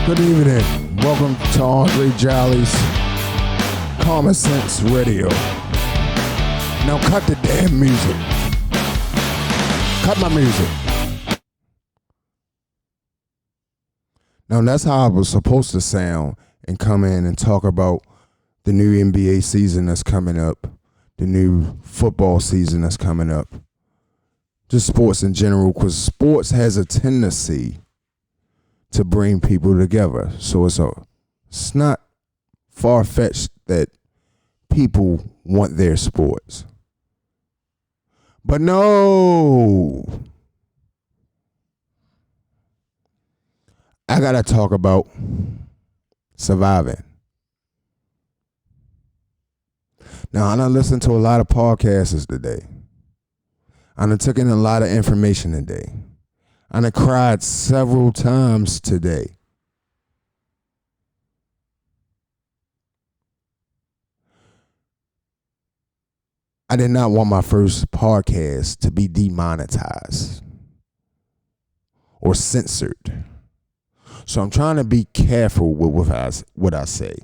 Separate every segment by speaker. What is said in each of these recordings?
Speaker 1: Good evening. Welcome to Andre Jolly's Common Sense Radio. Now cut the damn music. Cut my music. Now that's how I was supposed to sound and come in and talk about the new NBA season that's coming up, the new football season that's coming up, just sports in general, because sports has a tendency to bring people together. So it's not far-fetched that people want their sports. But no, I gotta talk about surviving. Now, I done listened to a lot of podcasts today. I done took in a lot of information today. I done cried several times today. I did not want my first podcast to be demonetized or censored. So I'm trying to be careful with what I say.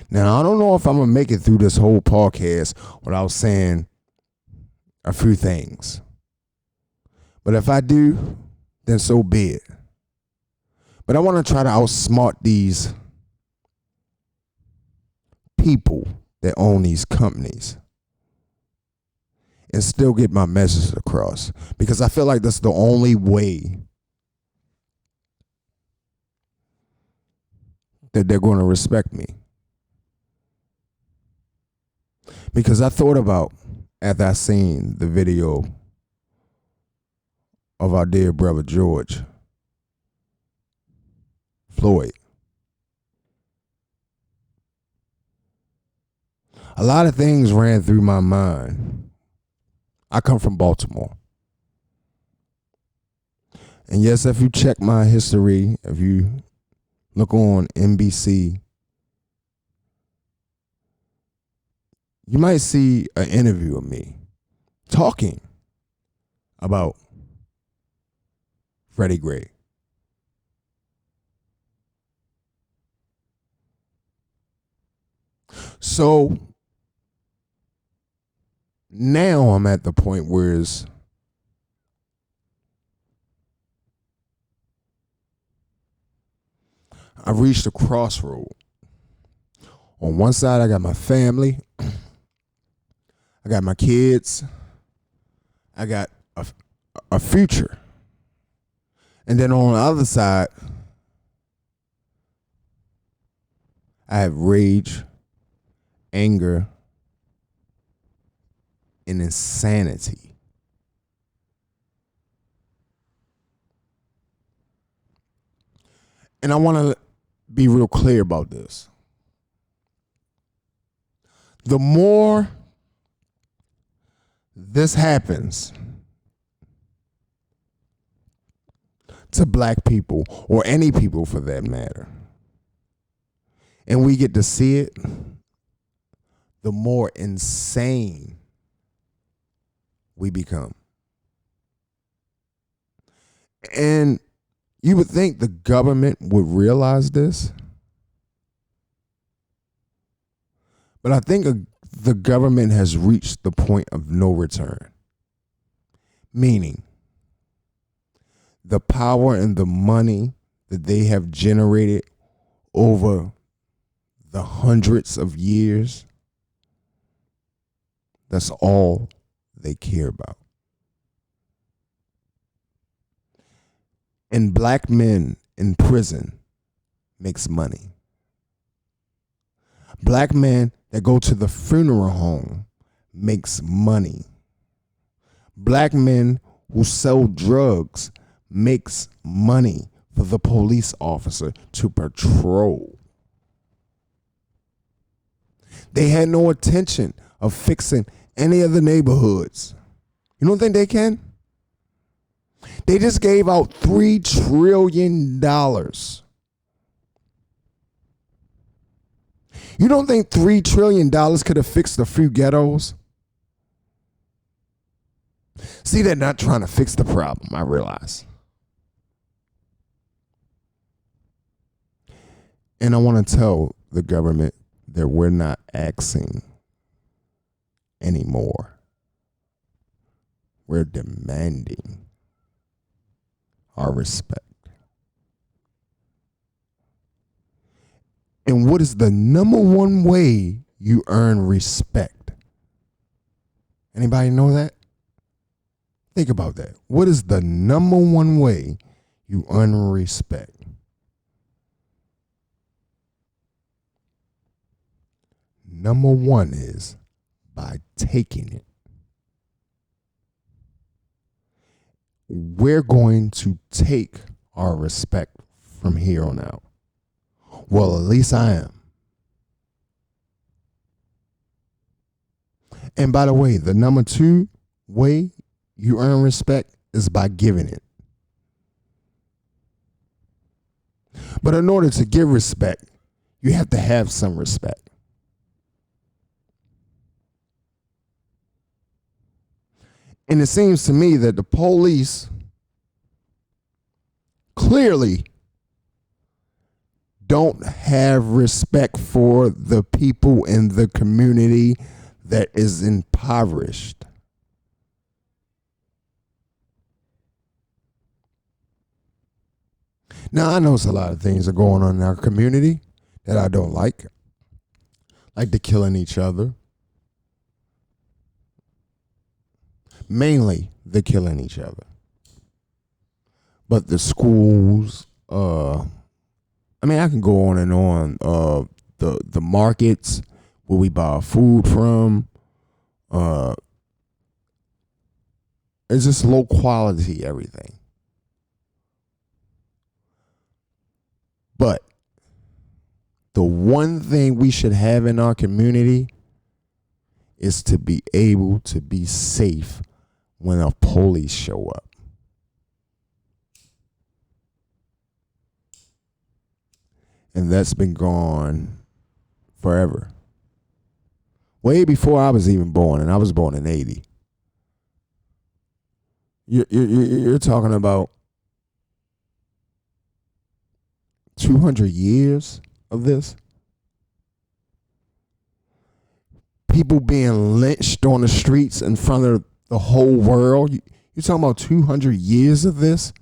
Speaker 1: Now, I don't know if I'm going to make it through this whole podcast without saying a few things. But if I do, then so be it. But I want to try to outsmart these people that own these companies and still get my message across, because I feel like that's the only way that they're going to respect me. Because I thought about, after I seen the video of our dear brother George Floyd, a lot of things ran through my mind. I come from Baltimore. And yes, if you check my history, if you look on NBC, you might see an interview of me talking about Freddie Gray. So now I'm at the point where I've reached a crossroad. On one side, I got my family. I got my kids. I got a future. And then on the other side, I have rage, anger, and insanity. And I want to be real clear about this. The more this happens to black people, or any people for that matter, and we get to see it, the more insane we become. And you would think the government would realize this, but I think the government has reached the point of no return. Meaning, the power and the money that they have generated over the hundreds of years, that's all they care about. And black men in prison makes money. Black men that go to the funeral home makes money. Black men who sell drugs makes money for the police officer to patrol. They had no intention of fixing any of the neighborhoods. You don't think they can? They just gave out $3 trillion. You don't think $3 trillion could have fixed a few ghettos? See, they're not trying to fix the problem, I realize. And I want to tell the government that we're not asking anymore. We're demanding our respect. And what is the number one way you earn respect? Anybody know that? Think about that. What is the number one way you earn respect? Number one is by taking it. We're going to take our respect from here on out. Well, at least I am. And by the way, the number two way you earn respect is by giving it. But in order to give respect, you have to have some respect. And it seems to me that the police clearly don't have respect for the people in the community that is impoverished. Now, I know a lot of things are going on in our community that I don't like the killing each other. Mainly the killing each other. But the schools, I can go on and on. The markets where we buy food from, it's just low quality everything. But the one thing we should have in our community is to be able to be safe when a police show up. And that's been gone forever. Way before I was even born, and I was born in 80. You're talking about 200 years of this? People being lynched on the streets in front of the whole world. You're talking about 200 years of this?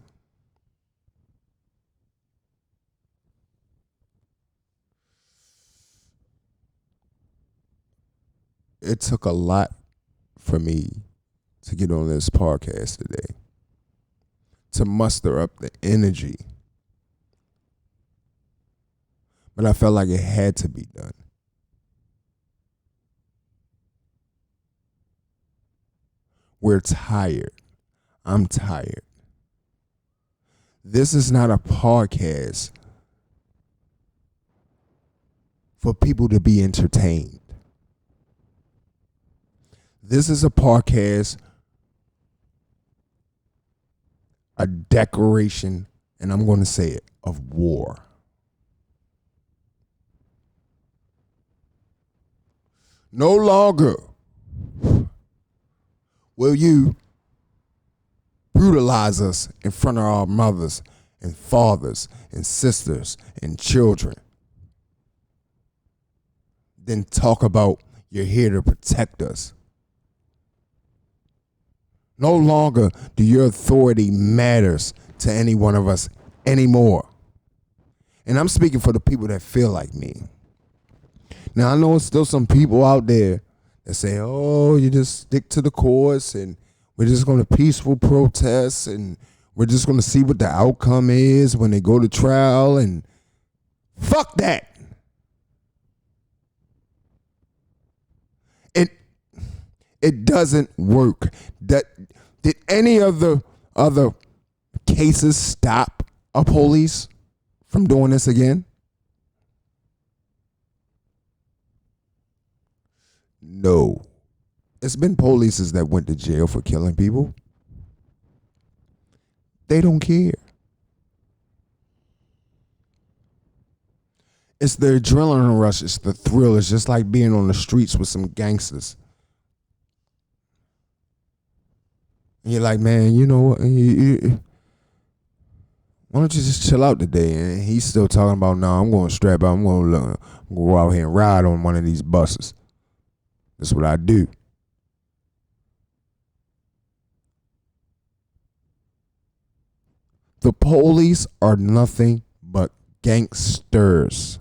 Speaker 1: It took a lot for me to get on this podcast today, to muster up the energy. But I felt like it had to be done. We're tired. I'm tired. This is not a podcast for people to be entertained. This is a podcast, a declaration, and I'm going to say it, of war. No longer will you brutalize us in front of our mothers and fathers and sisters and children. Then talk about you're here to protect us. No longer do your authority matters to any one of us anymore. And I'm speaking for the people that feel like me. Now, I know there's still some people out there that say, oh, you just stick to the course and we're just going to peaceful protest and we're just going to see what the outcome is when they go to trial, and fuck that. It doesn't work. Did any of the other cases stop a police from doing this again? No. It's been polices that went to jail for killing people. They don't care. It's the adrenaline rush. It's the thrill. It's just like being on the streets with some gangsters. And you're like, man, you know what? When Why don't you just chill out today? And he's still talking about, no, I'm going to strap out. I'm going to go out here and ride on one of these buses. That's what I do. The police are nothing but gangsters.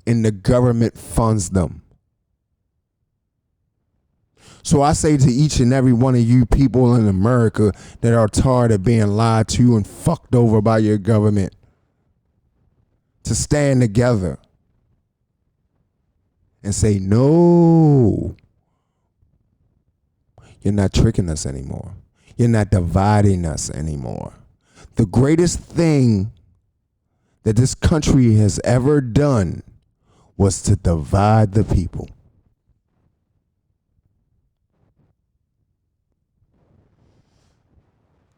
Speaker 1: And the government funds them. So I say to each and every one of you people in America that are tired of being lied to and fucked over by your government, to stand together and say, no, you're not tricking us anymore. You're not dividing us anymore. The greatest thing that this country has ever done was to divide the people.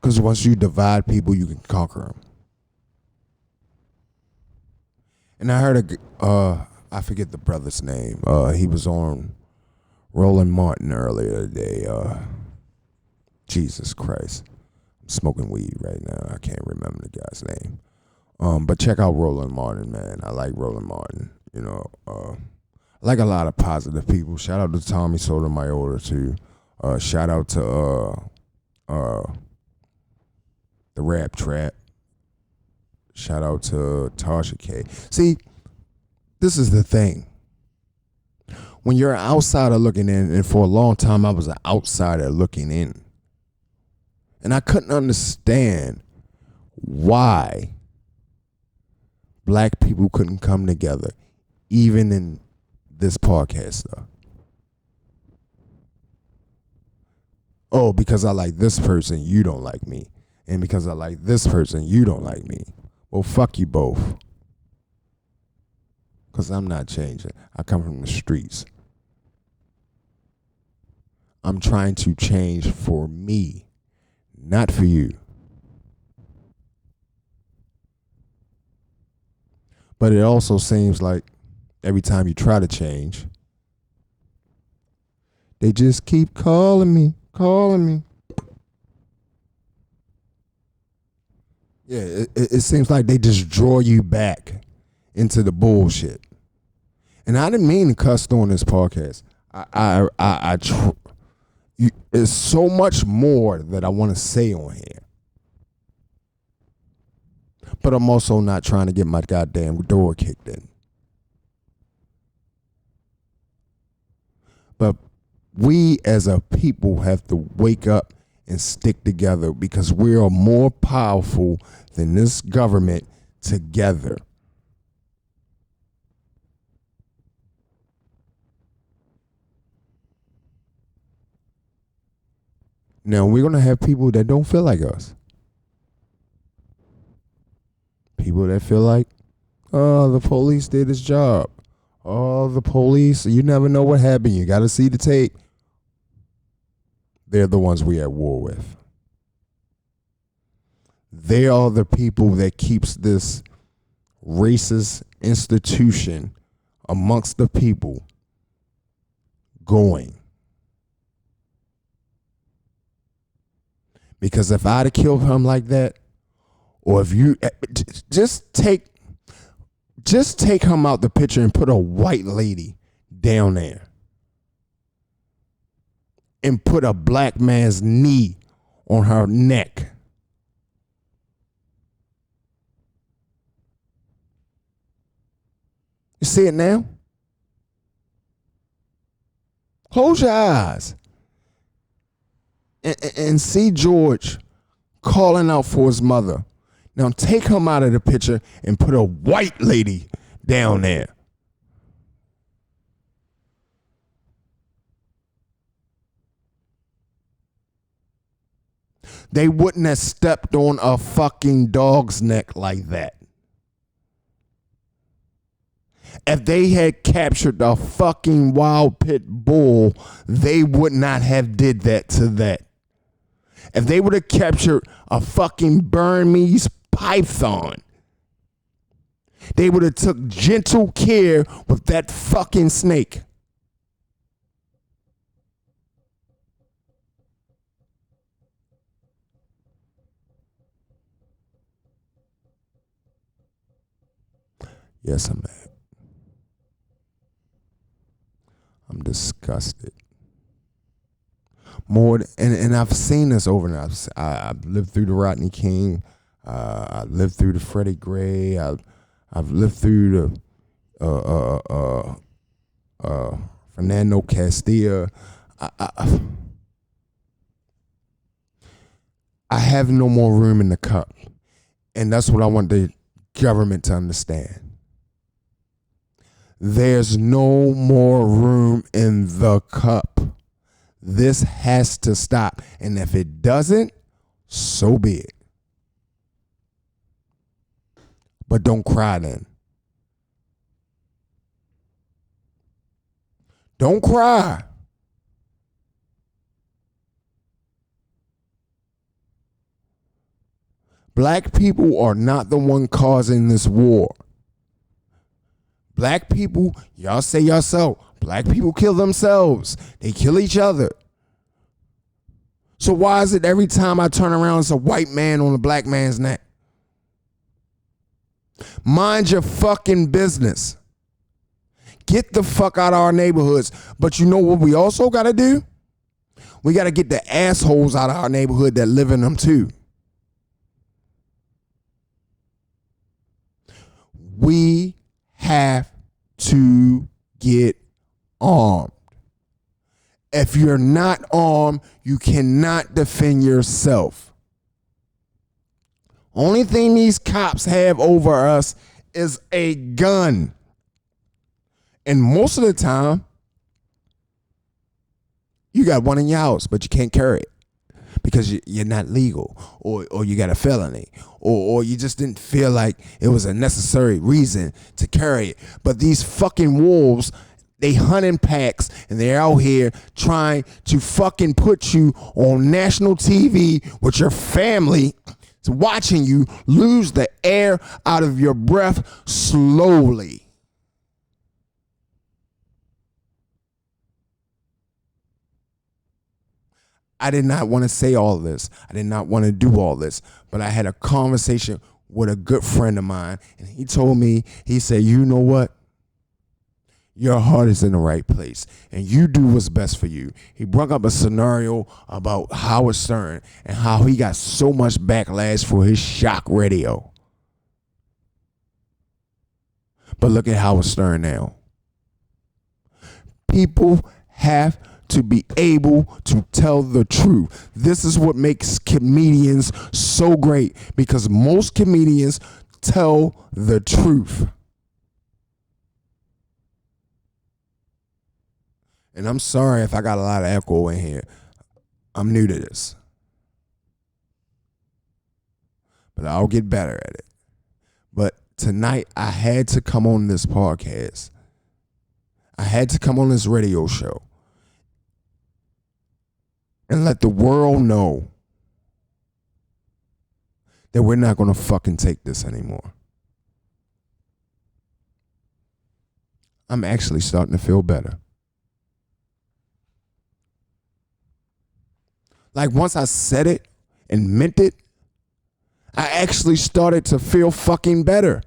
Speaker 1: Because once you divide people, you can conquer them. And I heard I forget the brother's name. He was on Roland Martin earlier today. Jesus Christ. I'm smoking weed right now. I can't remember the guy's name. But check out Roland Martin, man. I like Roland Martin. You know, I like a lot of positive people. Shout out to Tommy Sotomayor too. Shout out to the Rap Trap. Shout out to Tasha K. See, this is the thing. When you're an outsider looking in, and for a long time I was an outsider looking in, and I couldn't understand why black people couldn't come together, even in this podcast stuff. Oh, because I like this person, you don't like me. And because I like this person, you don't like me. Well, fuck you both. Because I'm not changing. I come from the streets. I'm trying to change for me, not for you. But it also seems like every time you try to change, they just keep calling me. Yeah, it seems like they just draw you back into the bullshit. And I didn't mean to cuss on this podcast. There's so much more that I want to say on here. But I'm also not trying to get my goddamn door kicked in. But we as a people have to wake up and stick together, because we are more powerful than this government together. Now, we're going to have people that don't feel like us. People that feel like, oh, the police did its job. Oh, the police, you never know what happened. You got to see the tape. They're the ones we at war with. They are the people that keeps this racist institution amongst the people going. Because if I'd have killed him like that, or if you just take him out the picture and put a white lady down there and put a black man's knee on her neck. You see it now? Close your eyes and see George calling out for his mother. Now take him out of the picture and put a white lady down there. They wouldn't have stepped on a fucking dog's neck like that. If they had captured a fucking wild pit bull, they would not have did that to that. If they would have captured a fucking Burmese python, they would have took gentle care with that fucking snake. Yes, I'm mad. I'm disgusted. And I've seen this over and I've lived through the Rodney King. I lived through the Freddie Gray. I've lived through the Fernando Castilla. I have no more room in the cup, and that's what I want the government to understand. There's no more room in the cup. This has to stop. And if it doesn't, so be it. But don't cry then. Don't cry. Black people are not the one causing this war. Black people, y'all say yourself, black people kill themselves. They kill each other. So why is it every time I turn around, it's a white man on a black man's neck? Mind your fucking business. Get the fuck out of our neighborhoods. But you know what we also got to do? We got to get the assholes out of our neighborhood that live in them too. We have to get armed. If you're not armed, you cannot defend yourself. Only thing these cops have over us is a gun. And most of the time, you got one in your house, but you can't carry it because you're not legal, or you got a felony, or you just didn't feel like it was a necessary reason to carry it. But these fucking wolves, they hunt in packs, and they're out here trying to fucking put you on national TV with your family watching you lose the air out of your breath slowly. I did not want to say all this. I did not want to do all this. But I had a conversation with a good friend of mine, and he told me, he said, you know what? Your heart is in the right place, and you do what's best for you. He brought up a scenario about Howard Stern and how he got so much backlash for his shock radio. But look at Howard Stern now. People have to be able to tell the truth. This is what makes comedians so great, because most comedians tell the truth. And I'm sorry if I got a lot of echo in here. I'm new to this. But I'll get better at it. But tonight I had to come on this podcast. I had to come on this radio show and let the world know that we're not going to fucking take this anymore. I'm actually starting to feel better. Like once I said it and meant it, I actually started to feel fucking better.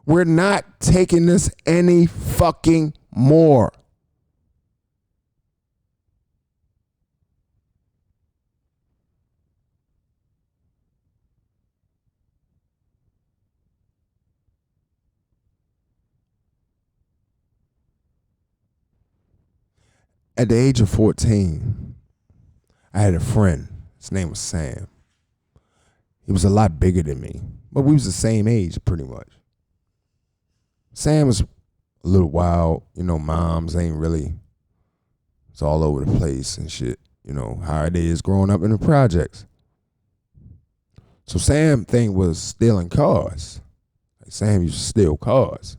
Speaker 1: We're not taking this any fucking more. At the age of 14, I had a friend. His name was Sam. He was a lot bigger than me, but we was the same age pretty much. Sam was a little wild. You know, moms ain't really, it's all over the place and shit. You know, how it is growing up in the projects. So Sam thing was stealing cars. Like Sam used to steal cars,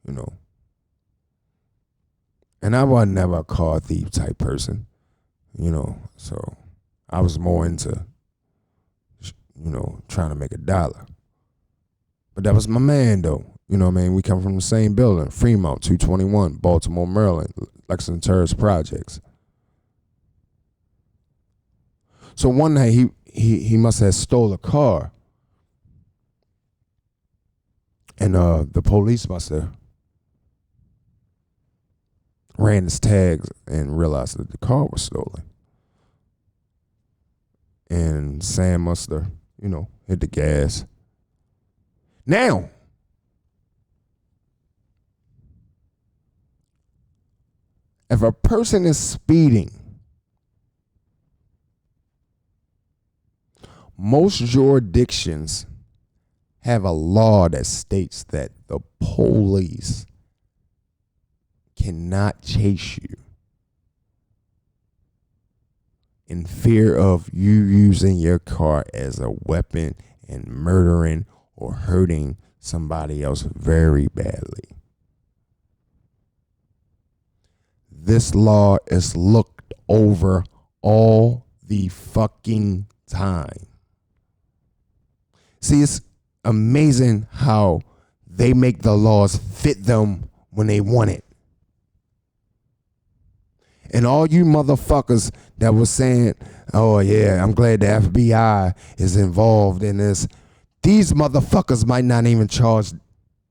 Speaker 1: you know. And I was never a car thief type person, you know. So I was more into, you know, trying to make a dollar. But that was my man, though. You know what I mean? We come from the same building, Fremont, 221, Baltimore, Maryland, Lexington Terrace Projects. So one night he must have stole a car And the police must have ran his tags and realized that the car was stolen. And Sam must have, hit the gas. Now, if a person is speeding, most jurisdictions have a law that states that the police cannot chase you in fear of you using your car as a weapon and murdering or hurting somebody else very badly. This law is looked over all the fucking time. See, it's amazing how they make the laws fit them when they want it. And all you motherfuckers that was saying, oh yeah, I'm glad the FBI is involved in this. These motherfuckers might not even charge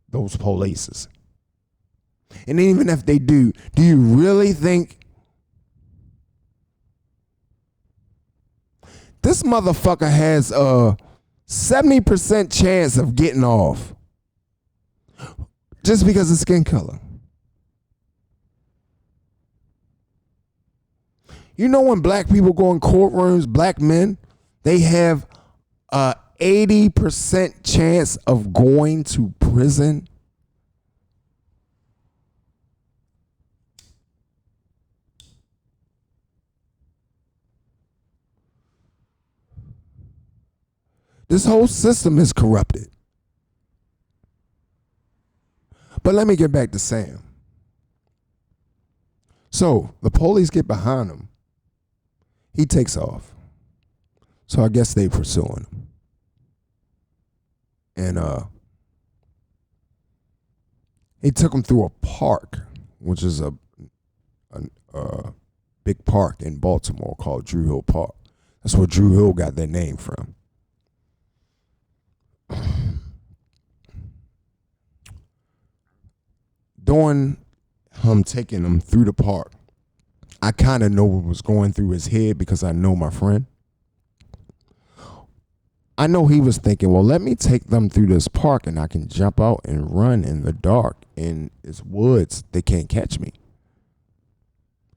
Speaker 1: those polices. And even if they do you really think this motherfucker has a 70% chance of getting off just because of skin color? You know, when black people go in courtrooms, black men, they have a 80% chance of going to prison. This whole system is corrupted. But let me get back to Sam. So the police get behind him. He takes off. So I guess they pursuing him. And he took him through a park, which is a big park in Baltimore called Drew Hill Park. That's where Drew Hill got their name from. During him taking him through the park, I kind of know what was going through his head because I know my friend. I know he was thinking, well, let me take them through this park and I can jump out and run in the dark in its woods. They can't catch me.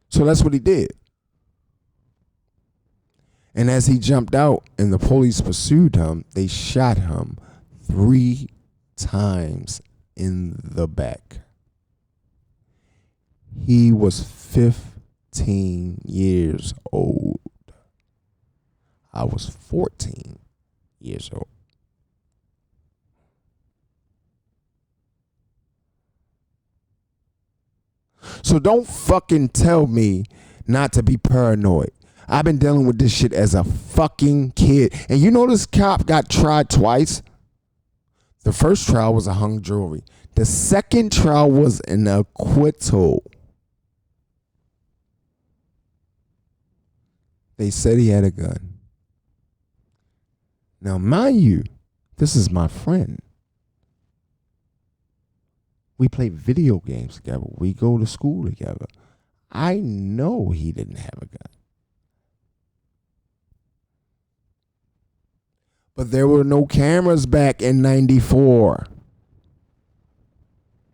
Speaker 1: So that's what he did. And as he jumped out and the police pursued him, they shot him 3 times in the back. He was 15 years old. I was 14 years old. So don't fucking tell me not to be paranoid. I've been dealing with this shit as a fucking kid. And you know this cop got tried twice? The first trial was a hung jury. The second trial was an acquittal. They said he had a gun. Now, mind you, this is my friend. We play video games together. We go to school together. I know he didn't have a gun. But there were no cameras back in 94,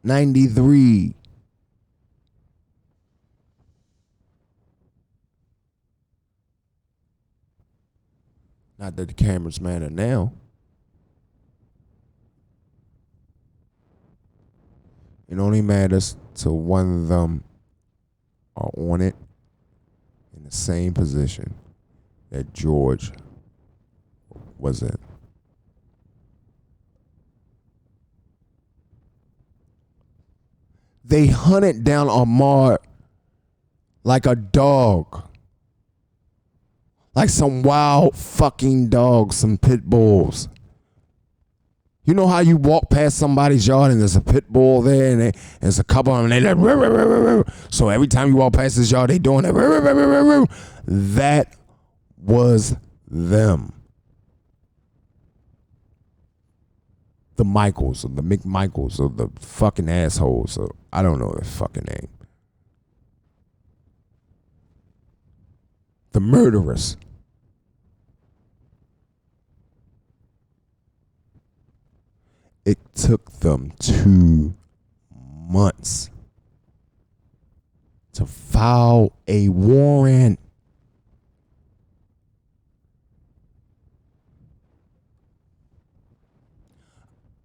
Speaker 1: 93. Not that the cameras matter now. It only matters to one of them are on it in the same position that George was in. They hunted down Ahmaud like a dog. Like some wild fucking dogs, some pit bulls. You know how you walk past somebody's yard and there's a pit bull there and there's a couple of them and they're like, so every time you walk past this yard, they doing that. That was them. the Michaels or the McMichaels or the fucking assholes or I don't know their fucking name. The murderers. It took them 2 months to file a warrant.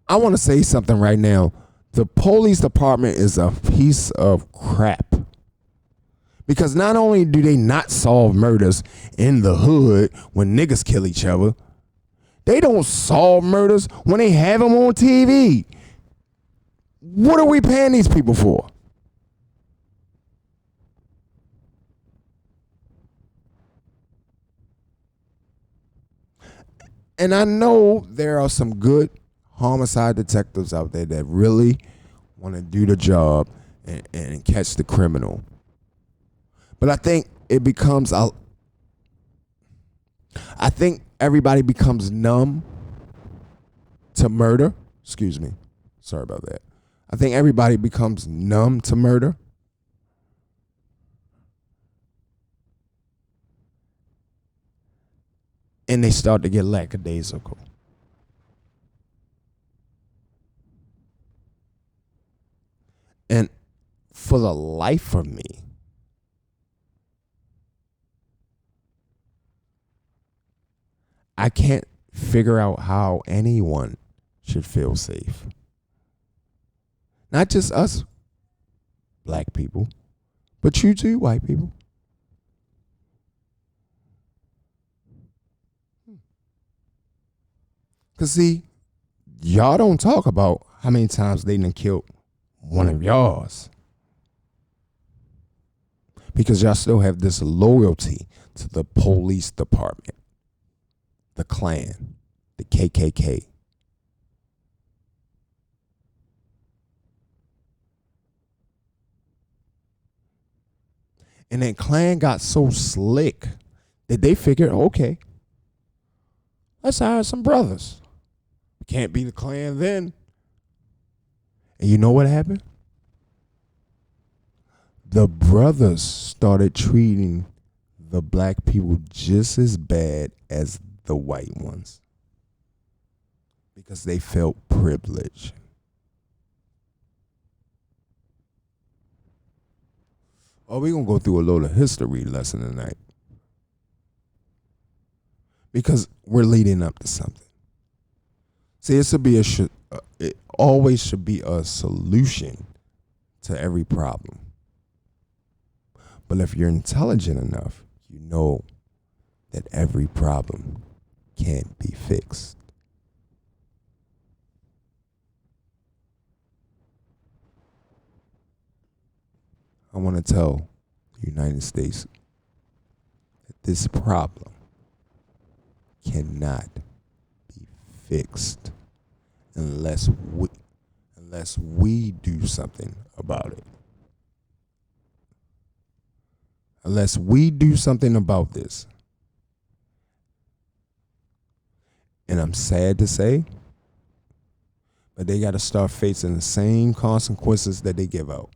Speaker 1: I want to say something right now. The police department is a piece of crap. Because not only do they not solve murders in the hood when niggas kill each other, they don't solve murders when they have them on TV. What are we paying these people for? And I know there are some good homicide detectives out there that really want to do the job and catch the criminal. But I think it becomes, I think everybody becomes numb to murder. Excuse me. Sorry about that. I think everybody becomes numb to murder. And they start to get lackadaisical. And for the life of me, I can't figure out how anyone should feel safe. Not just us black people, but you too, white people. Because see, y'all don't talk about how many times they done killed one of y'all's. Because y'all still have this loyalty to the police department, the Klan, the KKK. And that Klan got so slick that they figured, okay, let's hire some brothers. Can't be the Klan then. And you know what happened? The brothers started treating the black people just as bad as the white ones because they felt privileged. Oh, we're going to go through a little history lesson tonight because we're leading up to something. See, it always should be a solution to every problem. But if you're intelligent enough, you know that every problem can't be fixed. I want to tell the United States that this problem cannot be fixed unless we do something about it. Unless we do something about this. And I'm sad to say, but they got to start facing the same consequences that they give out.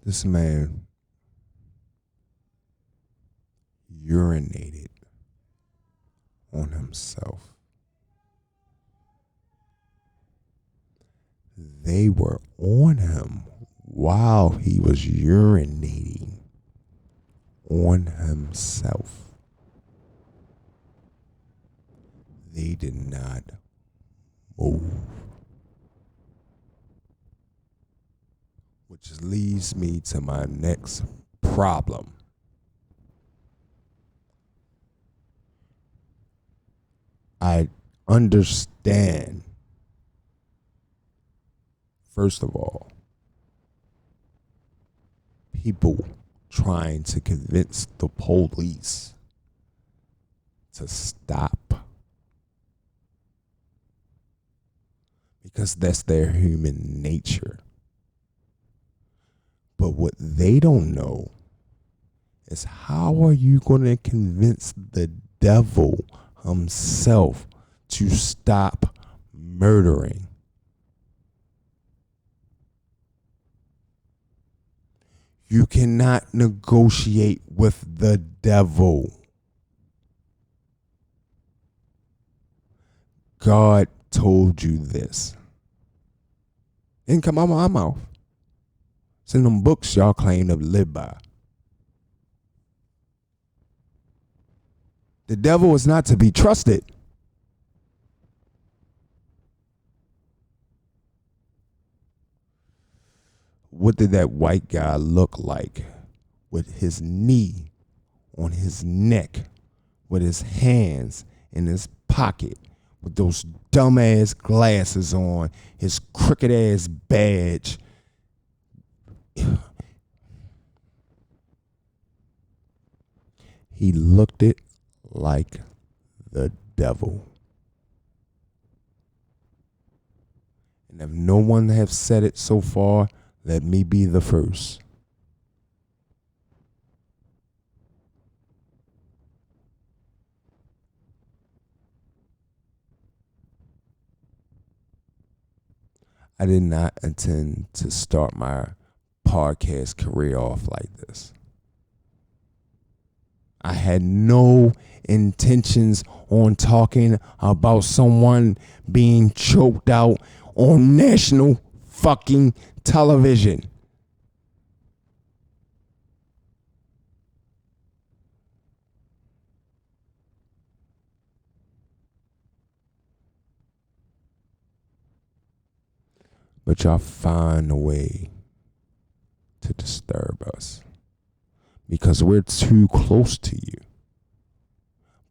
Speaker 1: This man urinated on himself. They were on him while he was urinating on himself. They did not move. Which leads me to my next problem. I understand First of all, people trying to convince the police to stop because that's their human nature. But what they don't know is how are you going to convince the devil himself to stop murdering? You cannot negotiate with the devil. God told you this. It didn't come out of my mouth. It's in them books y'all claim to live by. The devil is not to be trusted. What did that white guy look like with his knee on his neck, with his hands in his pocket, with those dumbass glasses on, his crooked ass badge? He looked it like the devil. And if no one have said it so far, let me be the first. I did not intend to start my podcast career off like this. I had no intentions on talking about someone being choked out on national fucking television. But y'all find a way to disturb us because we're too close to you.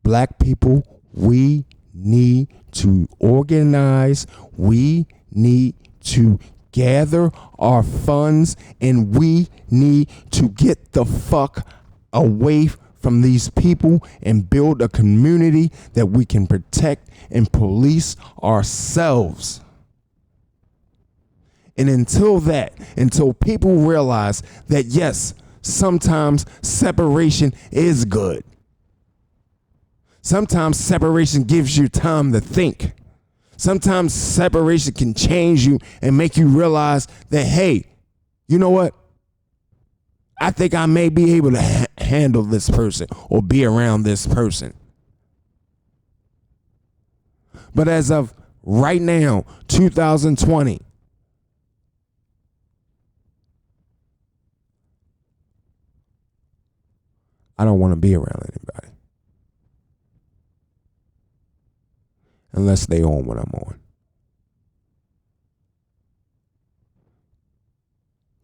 Speaker 1: Black people, we need to organize. We need to gather our funds, and we need to get the fuck away from these people and build a community that we can protect and police ourselves. And until people realize that yes, sometimes separation is good. Sometimes separation gives you time to think. Sometimes separation can change you and make you realize that, hey, you know what? I think I may be able to handle this person or be around this person. But as of right now, 2020, I don't want to be around anybody unless they on what I'm on.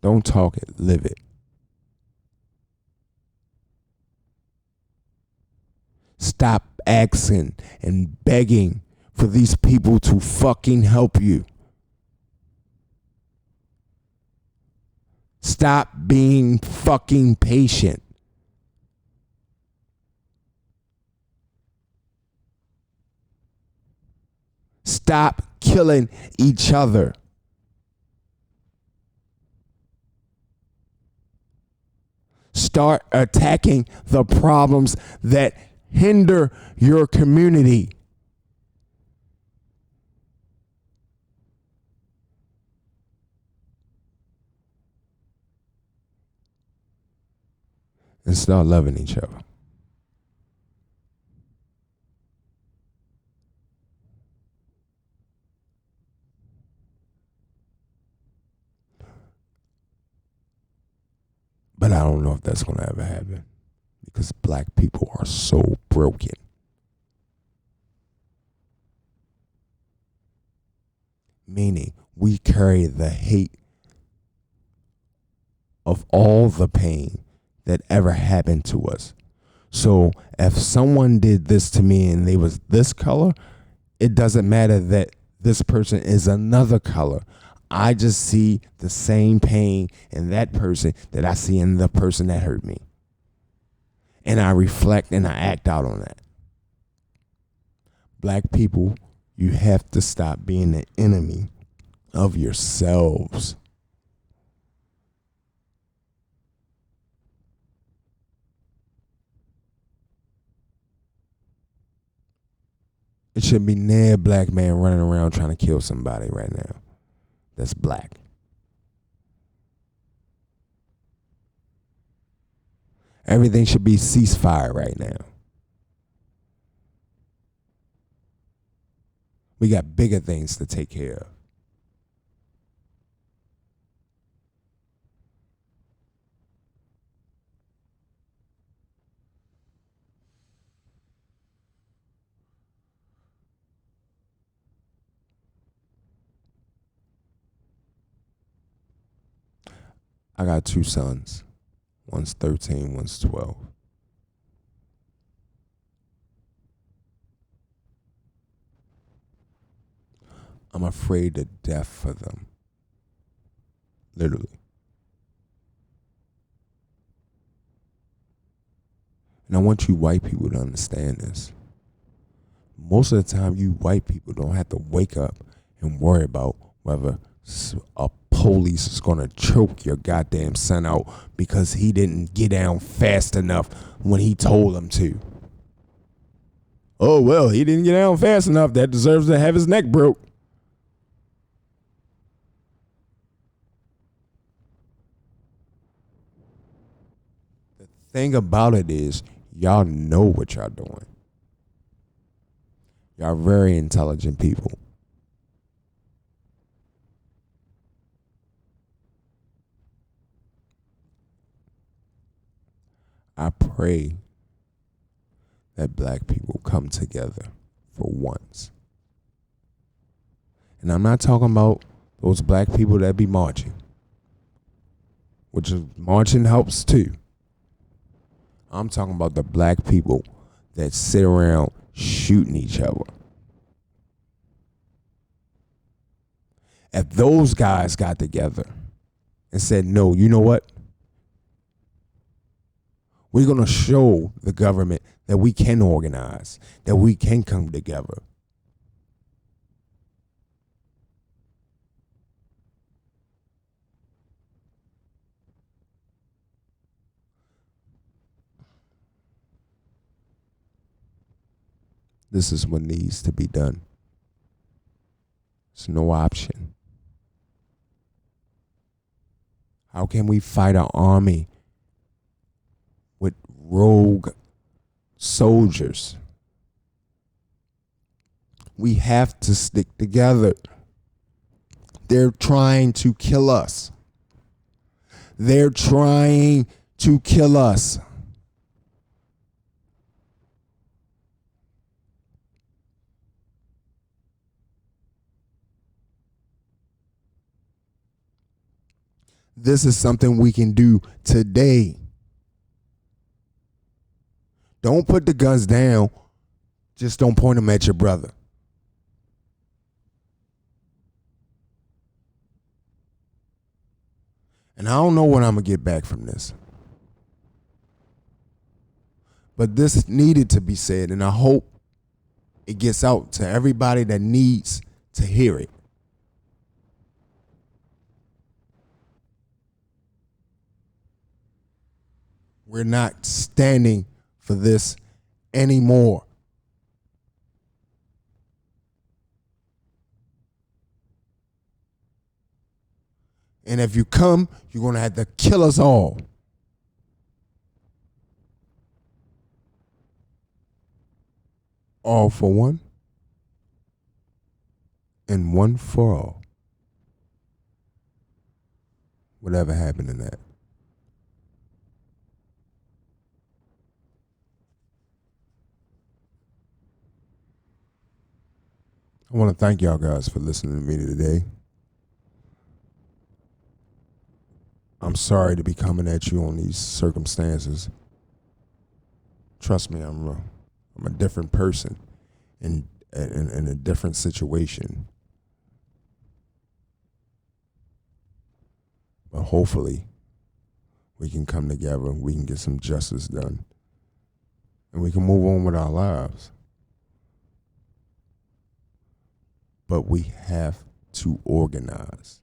Speaker 1: Don't talk it, live it. Stop asking and begging for these people to fucking help you. Stop being fucking patient. Stop killing each other. Start attacking the problems that hinder your community. And start loving each other. But I don't know if that's going to ever happen because black people are so broken. Meaning we carry the hate of all the pain that ever happened to us. So if someone did this to me and they was this color, it doesn't matter that this person is another color. I just see the same pain in that person that I see in the person that hurt me. And I reflect and I act out on that. Black people, you have to stop being the enemy of yourselves. It should be no black man running around trying to kill somebody right now that's black. Everything should be ceasefire right now. We got bigger things to take care of. I got 2 sons. One's 13, one's 12. I'm afraid to death for them. Literally. And I want you white people to understand this. Most of the time, you white people don't have to wake up and worry about whether a police is going to choke your goddamn son out because he didn't get down fast enough when he told him to. Oh, well, he didn't get down fast enough. That deserves to have his neck broke. The thing about it is, y'all know what y'all doing. Y'all very intelligent people. I pray that black people come together for once. And I'm not talking about those black people that be marching, which is, marching helps too. I'm talking about the black people that sit around shooting each other. If those guys got together and said, no, you know what? We're going to show the government that we can organize, that we can come together. This is what needs to be done. It's no option. How can we fight an army with rogue soldiers? We have to stick together. They're trying to kill us. They're trying to kill us. This is something we can do today. Don't put the guns down. Just don't point them at your brother. And I don't know when I'm going to get back from this. But this needed to be said, and I hope it gets out to everybody that needs to hear it. We're not standing for this anymore. And if you come, you're going to have to kill us all. All for one and one for all. Whatever happened in that. I want to thank y'all guys for listening to me today. I'm sorry to be coming at you on these circumstances. Trust me, I'm a different person in a different situation. But hopefully, we can come together, we can get some justice done, and we can move on with our lives. But we have to organize.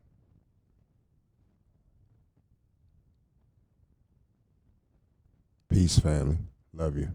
Speaker 1: Peace, family. Love you.